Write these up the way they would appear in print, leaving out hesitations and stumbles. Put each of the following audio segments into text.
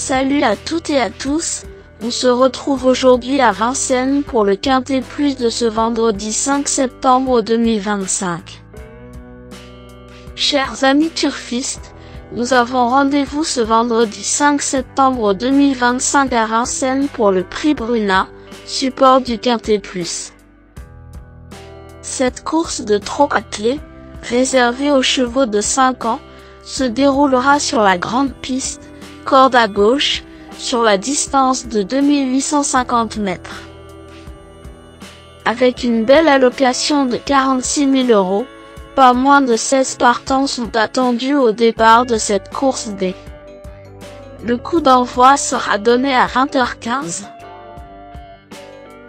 Salut à toutes et à tous, on se retrouve aujourd'hui à Vincennes pour le Quintet Plus de ce vendredi 5 septembre 2025. Chers amis turfistes, nous avons rendez-vous ce vendredi 5 septembre 2025 à Vincennes pour le prix Bruna, support du Quintet Plus. Cette course de trot attelé, réservée aux chevaux de 5 ans, se déroulera sur la grande piste, corde à gauche, sur la distance de 2850 mètres. Avec une belle allocation de 46 000 €, pas moins de 16 partants sont attendus au départ de cette course D. Le coup d'envoi sera donné à 20h15.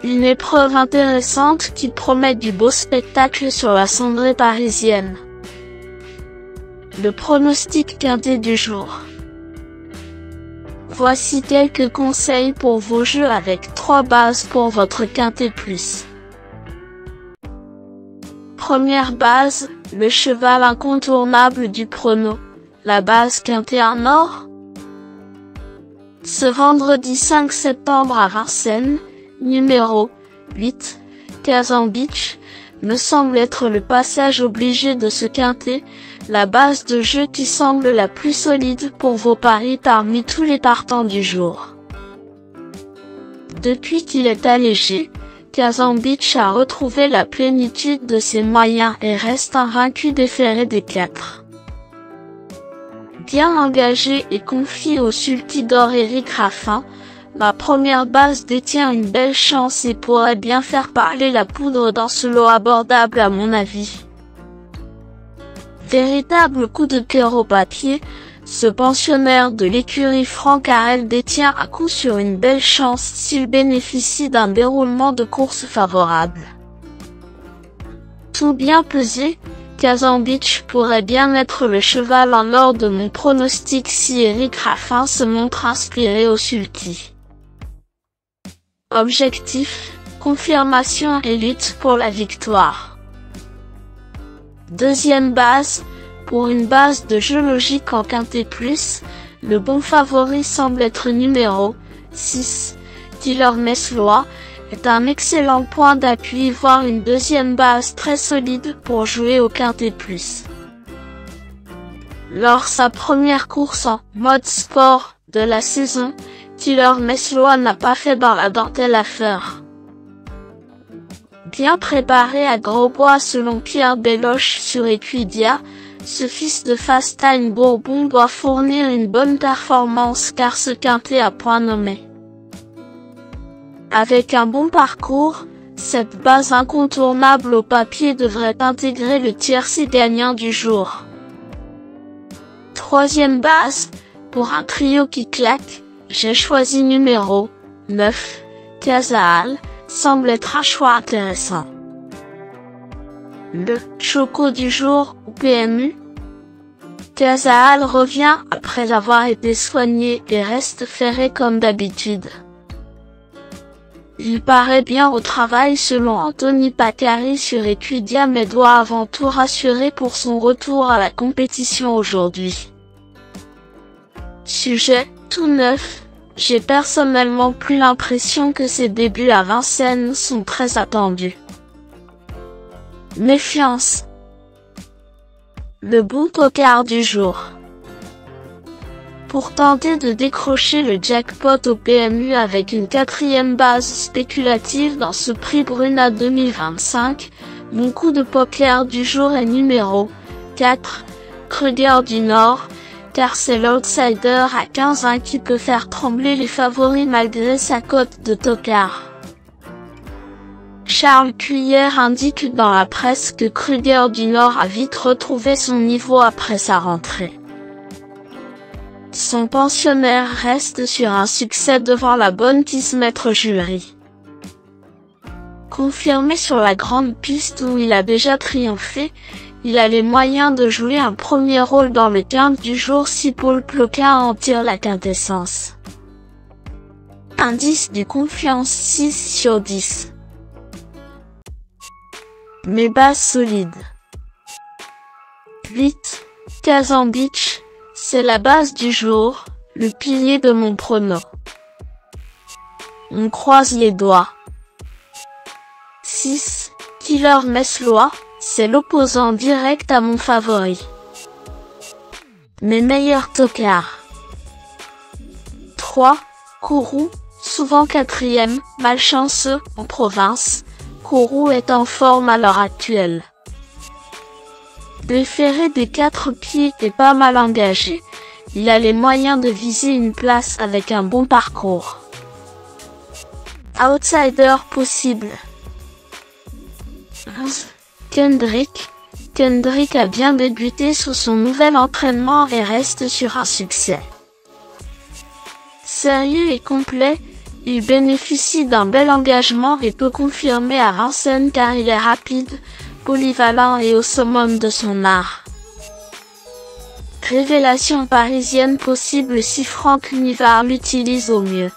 Une épreuve intéressante qui promet du beau spectacle sur la cendrée parisienne. Le pronostic quintet du jour. Voici quelques conseils pour vos jeux avec 3 bases pour votre Quintet Plus. Première base, le cheval incontournable du prono, la base Quintet en or. Ce vendredi 5 septembre à Vincennes, numéro 8, Kazan Beach, me semble être le passage obligé de ce quintet, la base de jeu qui semble la plus solide pour vos paris parmi tous les partants du jour. Depuis qu'il est allégé, Kazan Beach a retrouvé la plénitude de ses moyens et reste invaincu des ferrets des 4. Bien engagé et confié au sulky-d'or Éric Raffin, la première base détient une belle chance et pourrait bien faire parler la poudre dans ce lot abordable à mon avis. Véritable coup de cœur au papier, ce pensionnaire de l'écurie Franck Harel détient à coup sûr une belle chance s'il bénéficie d'un déroulement de course favorable. Tout bien pesé, Kazan Beach pourrait bien être le cheval en or de mon pronostic si Éric Raffin se montre inspiré au sulky. Objectif, confirmation et lutte pour la victoire. Deuxième base, pour une base de jeu logique en Quintet Plus, le bon favori semble être numéro 6, Killer Meslois, est un excellent point d'appui voire une deuxième base très solide pour jouer au Quintet Plus. Lors sa première course en mode sport de la saison, Killer Meslois n'a pas fait dans la dentelle à faire. Bien préparé à Grosbois selon Pierre Belloche sur Equidia, ce fils de Fast Time Bourbon doit fournir une bonne performance car ce quintet a point nommé. Avec un bon parcours, cette base incontournable au papier devrait intégrer le tiercé gagnant du jour. Troisième base, pour un trio qui claque, j'ai choisi numéro 9, Casal, semble être un choix intéressant. Le choco du jour au PMU. Casal revient après avoir été soigné et reste ferré comme d'habitude. Il paraît bien au travail selon Anthony Pacari sur Equidia mais doit avant tout rassurer pour son retour à la compétition aujourd'hui. Sujet tout neuf, j'ai personnellement plus l'impression que ses débuts à Vincennes sont très attendus. Méfiance. Le bon tocard du jour. Pour tenter de décrocher le jackpot au PMU avec une quatrième base spéculative dans ce prix Bruna 2025, mon coup de poker du jour est numéro 4, Kruger du Nord, car c'est l'outsider à 15 qui peut faire trembler les favoris malgré sa cote de tocard. Charles Cuillère indique dans la presse que Kruger du Nord a vite retrouvé son niveau après sa rentrée. Son pensionnaire reste sur un succès devant la bonne Kismet jury. Confirmé sur la grande piste où il a déjà triomphé, il a les moyens de jouer un premier rôle dans le quintet du jour si Paul Ploquin en tire la quintessence. Indice de confiance 6 sur 10. Mes bases solides. 8. Kazan Beach, c'est la base du jour, le pilier de mon prono. On croise les doigts. 6. Killer Meslois, c'est l'opposant direct à mon favori. Mes meilleurs tocards. 3. Kourou, souvent 4e, malchanceux, en province. Kourou est en forme à l'heure actuelle. Le ferré des 4 pieds est pas mal engagé. Il a les moyens de viser une place avec un bon parcours. Outsider possible. 11. Kendrick. Kendrick a bien débuté sous son nouvel entraînement et reste sur un succès. Sérieux et complet, il bénéficie d'un bel engagement et peut confirmer à Vincennes car il est rapide, polyvalent et au summum de son art. Révélation parisienne possible si Franck Nivard l'utilise au mieux.